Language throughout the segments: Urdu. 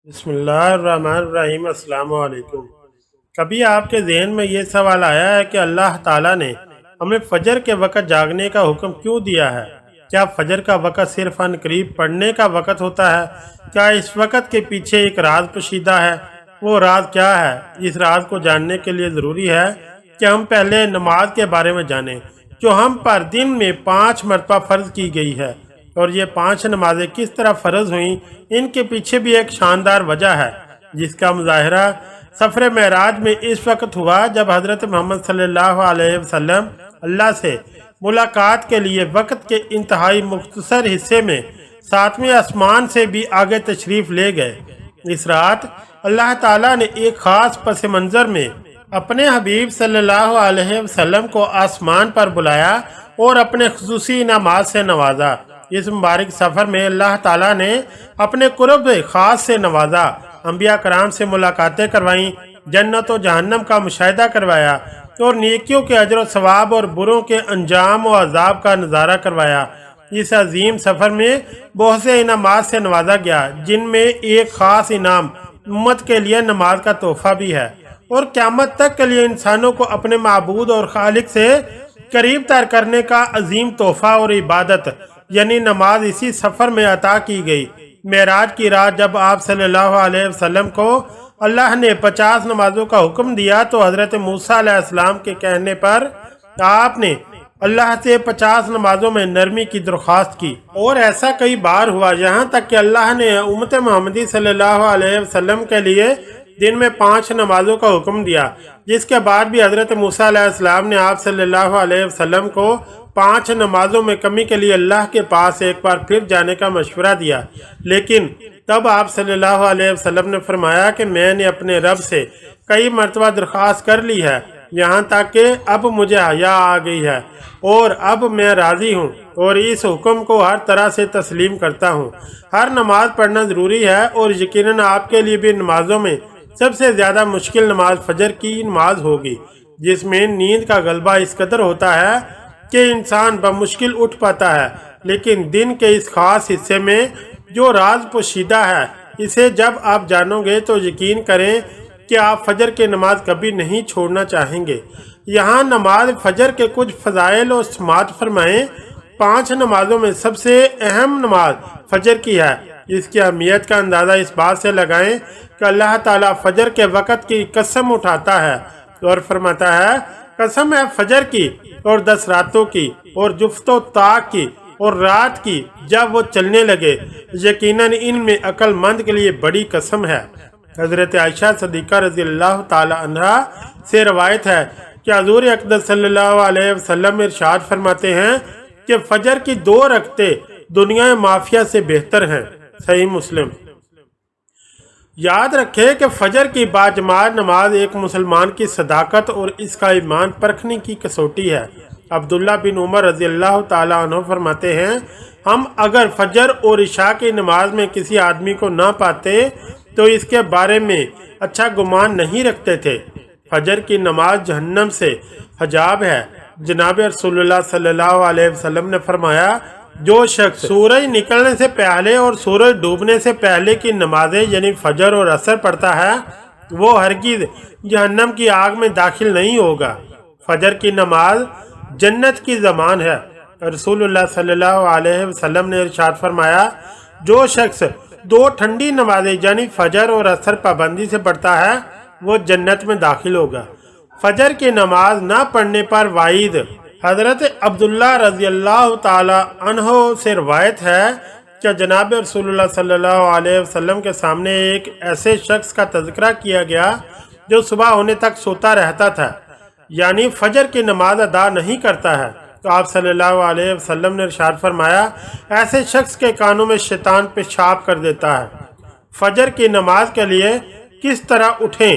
بسم اللہ الرحمن الرحیم۔ السلام علیکم۔ کبھی آپ کے ذہن میں یہ سوال آیا ہے کہ اللہ تعالیٰ نے ہمیں فجر کے وقت جاگنے کا حکم کیوں دیا ہے؟ کیا فجر کا وقت صرف ان قریب پڑھنے کا وقت ہوتا ہے؟ کیا اس وقت کے پیچھے ایک راز پوشیدہ ہے؟ وہ راز کیا ہے؟ اس راز کو جاننے کے لیے ضروری ہے کہ ہم پہلے نماز کے بارے میں جانیں، جو ہم پر دن میں 5 مرتبہ فرض کی گئی ہے۔ اور یہ 5 نمازیں کس طرح فرض ہوئیں، ان کے پیچھے بھی ایک شاندار وجہ ہے، جس کا مظاہرہ سفر معراج میں اس وقت ہوا جب حضرت محمد صلی اللہ علیہ وسلم اللہ سے ملاقات کے لیے وقت کے انتہائی مختصر حصے میں 7ویں آسمان سے بھی آگے تشریف لے گئے۔ اس رات اللہ تعالیٰ نے ایک خاص پس منظر میں اپنے حبیب صلی اللہ علیہ وسلم کو آسمان پر بلایا اور اپنے خصوصی انعامات سے نوازا۔ اس مبارک سفر میں اللہ تعالیٰ نے اپنے قرب خاص سے نوازا، انبیاء کرام سے ملاقاتیں کروائیں، جنت و جہنم کا مشاہدہ کروایا اور نیکیوں کے اجر و ثواب اور بروں کے انجام و عذاب کا نظارہ کروایا۔ اس عظیم سفر میں بہت سے انعامات سے نوازا گیا، جن میں ایک خاص انعام امت کے لیے نماز کا تحفہ بھی ہے، اور قیامت تک کے لیے انسانوں کو اپنے معبود اور خالق سے قریب تر کرنے کا عظیم تحفہ اور عبادت یعنی نماز اسی سفر میں عطا کی گئی۔ معراج کی رات جب آپ صلی اللہ علیہ وسلم کو اللہ نے 50 نمازوں کا حکم دیا تو حضرت موسیٰ علیہ السلام کے کہنے پر آپ نے اللہ سے 50 نمازوں میں نرمی کی درخواست کی، اور ایسا کئی بار ہوا، یہاں تک کہ اللہ نے امت محمدی صلی اللہ علیہ وسلم کے لیے دن میں 5 نمازوں کا حکم دیا، جس کے بعد بھی حضرت موسیٰ علیہ السلام نے آپ صلی اللہ علیہ وسلم کو 5 نمازوں میں کمی کے لیے اللہ کے پاس ایک بار پھر جانے کا مشورہ دیا، لیکن تب آپ صلی اللہ علیہ وسلم نے فرمایا کہ میں نے اپنے رب سے کئی مرتبہ درخواست کر لی ہے، یہاں تک کہ اب مجھے حیا آ گئی ہے اور اب میں راضی ہوں اور اس حکم کو ہر طرح سے تسلیم کرتا ہوں۔ ہر نماز پڑھنا ضروری ہے، اور یقیناً آپ کے لیے بھی نمازوں میں سب سے زیادہ مشکل نماز فجر کی نماز ہوگی، جس میں نیند کا غلبہ اس قدر ہوتا ہے کہ انسان بمشکل اٹھ پاتا ہے، لیکن دن کے اس خاص حصے میں جو راز پوشیدہ ہے، اسے جب آپ جانو گے تو یقین کریں کہ آپ فجر کی نماز کبھی نہیں چھوڑنا چاہیں گے۔ یہاں نماز فجر کے کچھ فضائل اور سماعت فرمائیں۔ 5 نمازوں میں سب سے اہم نماز فجر کی ہے۔ اس کی اہمیت کا اندازہ اس بات سے لگائیں کہ اللہ تعالیٰ فجر کے وقت کی قسم اٹھاتا ہے اور فرماتا ہے، قسم ہے فجر کی اور 10 راتوں کی اور جفت و طاق کی اور رات کی جب وہ چلنے لگے، یقیناً ان میں عقل مند کے لیے بڑی قسم ہے۔ حضرت عائشہ صدیقہ رضی اللہ تعالی عنہا سے روایت ہے کہ حضور اقدس صلی اللہ علیہ وسلم ارشاد فرماتے ہیں کہ فجر کی 2 رکعتیں دنیا مافیا سے بہتر ہیں۔ صحیح مسلم۔ یاد رکھیں کہ فجر کی باجماعت نماز ایک مسلمان کی صداقت اور اس کا ایمان پرکھنے کی کسوٹی ہے۔ عبداللہ بن عمر رضی اللہ تعالیٰ عنہ فرماتے ہیں، ہم اگر فجر اور عشاء کی نماز میں کسی آدمی کو نہ پاتے تو اس کے بارے میں اچھا گمان نہیں رکھتے تھے۔ فجر کی نماز جہنم سے حجاب ہے۔ جناب رسول اللہ صلی اللہ علیہ وسلم نے فرمایا، جو شخص سورج نکلنے سے پہلے اور سورج ڈوبنے سے پہلے کی نمازیں یعنی فجر اور عصر پڑھتا ہے، وہ ہرگز جہنم کی آگ میں داخل نہیں ہوگا۔ فجر کی نماز جنت کی ضمان ہے۔ رسول اللہ صلی اللہ علیہ وسلم نے ارشاد فرمایا، جو شخص 2 ٹھنڈی نمازیں یعنی فجر اور عصر پابندی سے پڑھتا ہے، وہ جنت میں داخل ہوگا۔ فجر کی نماز نہ پڑھنے پر وعید۔ حضرت عبداللہ رضی اللہ تعالی عنہ سے روایت ہے کہ جناب رسول اللہ صلی اللہ علیہ وسلم کے سامنے ایک ایسے شخص کا تذکرہ کیا گیا جو صبح ہونے تک سوتا رہتا تھا، یعنی فجر کی نماز ادا نہیں کرتا ہے، تو آپ صلی اللہ علیہ وسلم نے ارشاد فرمایا، ایسے شخص کے کانوں میں شیطان پیشاب کر دیتا ہے۔ فجر کی نماز کے لیے کس طرح اٹھیں؟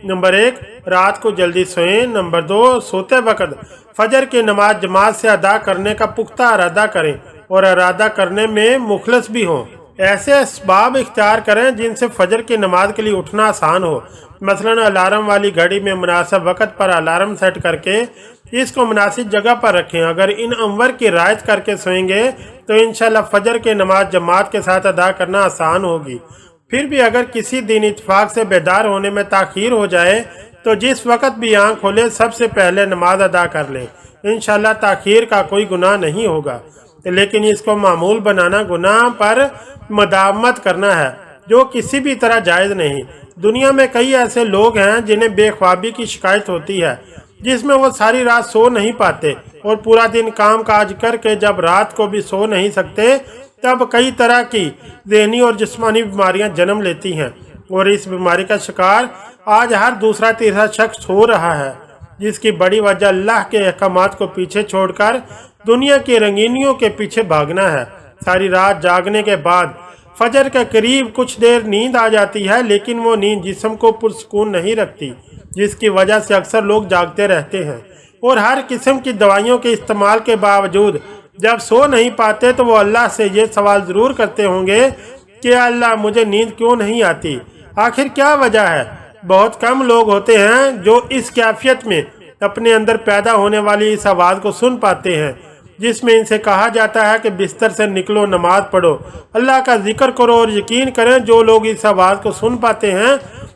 نمبر 1، رات کو جلدی سوئیں۔ نمبر 2، سوتے وقت فجر کی نماز جماعت سے ادا کرنے کا پختہ ارادہ کریں اور ارادہ کرنے میں مخلص بھی ہوں۔ ایسے اسباب اختیار کریں جن سے فجر کی نماز کے لیے اٹھنا آسان ہو، مثلاً الارم والی گھڑی میں مناسب وقت پر الارم سیٹ کر کے اس کو مناسب جگہ پر رکھیں۔ اگر ان امور کی رعایت کر کے سوئیں گے تو انشاءاللہ فجر کی نماز جماعت کے ساتھ ادا کرنا آسان ہوگی۔ پھر بھی اگر کسی دن اتفاق سے بیدار ہونے میں تاخیر ہو جائے تو جس وقت بھی آنکھ کھولے سب سے پہلے نماز ادا کر لیں، انشاءاللہ تاخیر کا کوئی گناہ نہیں ہوگا، لیکن اس کو معمول بنانا، گناہ پر مداومت کرنا ہے جو کسی بھی طرح جائز نہیں۔ دنیا میں کئی ایسے لوگ ہیں جنہیں بے خوابی کی شکایت ہوتی ہے، جس میں وہ ساری رات سو نہیں پاتے اور پورا دن کام کاج کر کے جب رات کو بھی سو نہیں سکتے تب کئی طرح کی ذہنی اور جسمانی بیماریاں جنم لیتی ہیں، اور اس بیماری کا شکار آج ہر دوسرا تیسرا شخص ہو رہا ہے، جس کی بڑی وجہ اللہ کے احکامات کو پیچھے چھوڑ کر دنیا کی رنگینیوں کے پیچھے بھاگنا ہے۔ ساری رات جاگنے کے بعد فجر کے قریب کچھ دیر نیند آ جاتی ہے، لیکن وہ نیند جسم کو پرسکون نہیں رکھتی، جس کی وجہ سے اکثر لوگ جاگتے رہتے ہیں اور ہر قسم کی دوائیوں کے استعمال کے باوجود جب سو نہیں پاتے تو وہ اللہ سے یہ سوال ضرور کرتے ہوں گے کہ اللہ مجھے نیند کیوں نہیں آتی، آخر کیا وجہ ہے؟ بہت کم لوگ ہوتے ہیں جو اس کیفیت میں اپنے اندر پیدا ہونے والی اس آواز کو سن پاتے ہیں جس میں ان سے کہا جاتا ہے کہ بستر سے نکلو، نماز پڑھو، اللہ کا ذکر کرو، اور یقین کریں جو لوگ اس آواز کو سن پاتے ہیں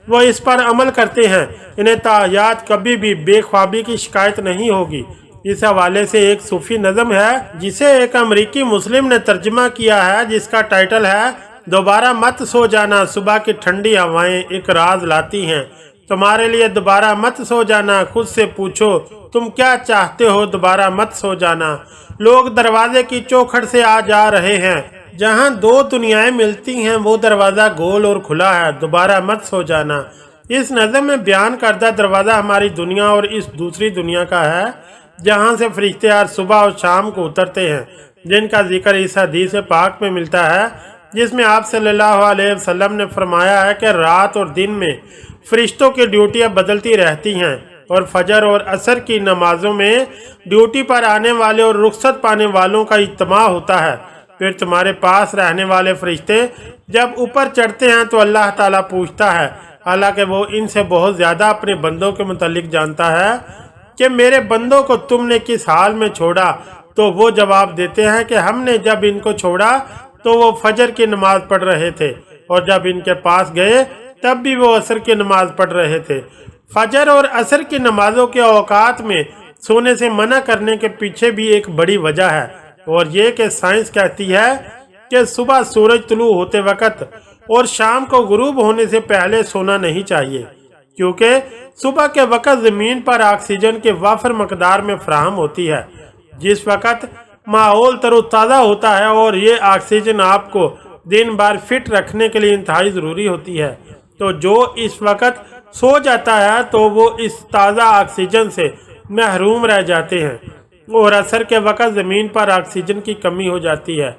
وہ اس پر عمل کرتے ہیں، انہیں تا حیات کبھی بھی بے خوابی کی شکایت نہیں ہوگی۔ اس حوالے سے ایک صوفی نظم ہے جسے ایک امریکی مسلم نے ترجمہ کیا ہے، جس کا ٹائٹل ہے دوبارہ مت سو جانا، صبح کی ٹھنڈی ہوائیں ایک راز لاتی ہیں، تمہارے لیے دوبارہ مت سو جانا، خود سے پوچھو تم کیا چاہتے ہو، دوبارہ مت سو جانا، لوگ دروازے کی چوکھٹ سے آ جا رہے ہیں، جہاں دو دنیایں ملتی ہیں وہ دروازہ گول اور کھلا ہے، دوبارہ مت سو جانا۔ اس نظم میں بیان کردہ دروازہ ہماری دنیا اور اس دوسری دنیا کا ہے جہاں سے فرشتے ہر صبح اور شام کو اترتے ہیں، جن کا ذکر اس حدیث پاک میں ملتا ہے جس میں آپ صلی اللہ علیہ وسلم نے فرمایا ہے کہ رات اور دن میں فرشتوں کی ڈیوٹیاں بدلتی رہتی ہیں، اور فجر اور عصر کی نمازوں میں ڈیوٹی پر آنے والے اور رخصت پانے والوں کا اجتماع ہوتا ہے۔ پھر تمہارے پاس رہنے والے فرشتے جب اوپر چڑھتے ہیں تو اللہ تعالیٰ پوچھتا ہے، حالانکہ وہ ان سے بہت زیادہ اپنے بندوں کے متعلق جانتا ہے، کہ میرے بندوں کو تم نے کس حال میں چھوڑا؟ تو وہ جواب دیتے ہیں کہ ہم نے جب ان کو چھوڑا تو وہ فجر کی نماز پڑھ رہے تھے، اور جب ان کے پاس گئے تب بھی وہ عصر کی نماز پڑھ رہے تھے۔ فجر اور عصر کی نمازوں کے اوقات میں سونے سے منع کرنے کے پیچھے بھی ایک بڑی وجہ ہے، اور یہ کہ سائنس کہتی ہے کہ صبح سورج طلوع ہوتے وقت اور شام کو غروب ہونے سے پہلے سونا نہیں چاہیے، کیونکہ صبح کے وقت زمین پر آکسیجن کے وافر مقدار میں فراہم ہوتی ہے، جس وقت ماحول تر و تازہ ہوتا ہے، اور یہ آکسیجن آپ کو دن بھر فٹ رکھنے کے لیے انتہائی ضروری ہوتی ہے۔ تو جو اس وقت سو جاتا ہے تو وہ اس تازہ آکسیجن سے محروم رہ جاتے ہیں، اور عصر کے وقت زمین پر آکسیجن کی کمی ہو جاتی ہے،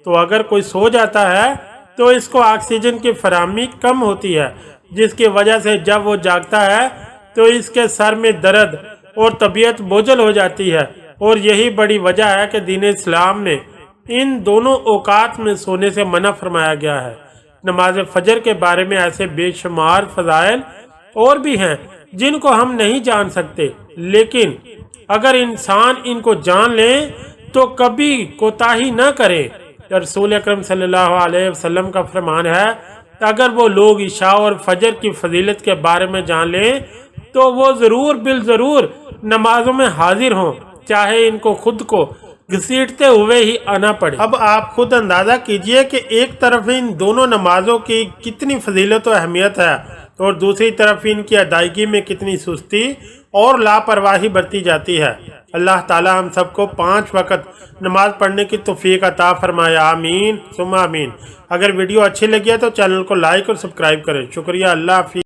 تو اگر کوئی سو جاتا ہے تو اس کو آکسیجن کی فراہمی کم ہوتی ہے، جس کی وجہ سے جب وہ جاگتا ہے تو اس کے سر میں درد اور طبیعت بوجھل ہو جاتی ہے، اور یہی بڑی وجہ ہے کہ دین اسلام میں ان دونوں اوقات میں سونے سے منع فرمایا گیا ہے۔ نماز فجر کے بارے میں ایسے بے شمار فضائل اور بھی ہیں جن کو ہم نہیں جان سکتے، لیکن اگر انسان ان کو جان لیں تو کبھی کوتاہی نہ کرے۔ رسول اکرم صلی اللہ علیہ وسلم کا فرمان ہے، اگر وہ لوگ عشاء اور فجر کی فضیلت کے بارے میں جان لیں تو وہ ضرور بالضرور نمازوں میں حاضر ہوں، چاہے ان کو خود کو گھسیٹتے ہوئے ہی آنا پڑے۔ اب آپ خود اندازہ کیجئے کہ ایک طرف ان دونوں نمازوں کی کتنی فضیلت و اہمیت ہے، اور دوسری طرف ان کی ادائیگی میں کتنی سستی اور لاپرواہی برتی جاتی ہے۔ اللہ تعالی ہم سب کو 5 وقت نماز پڑھنے کی توفیق عطا فرمائے، آمین ثم آمین۔ اگر ویڈیو اچھی لگی ہے تو چینل کو لائک اور سبسکرائب کریں۔ شکریہ، اللہ حافظ۔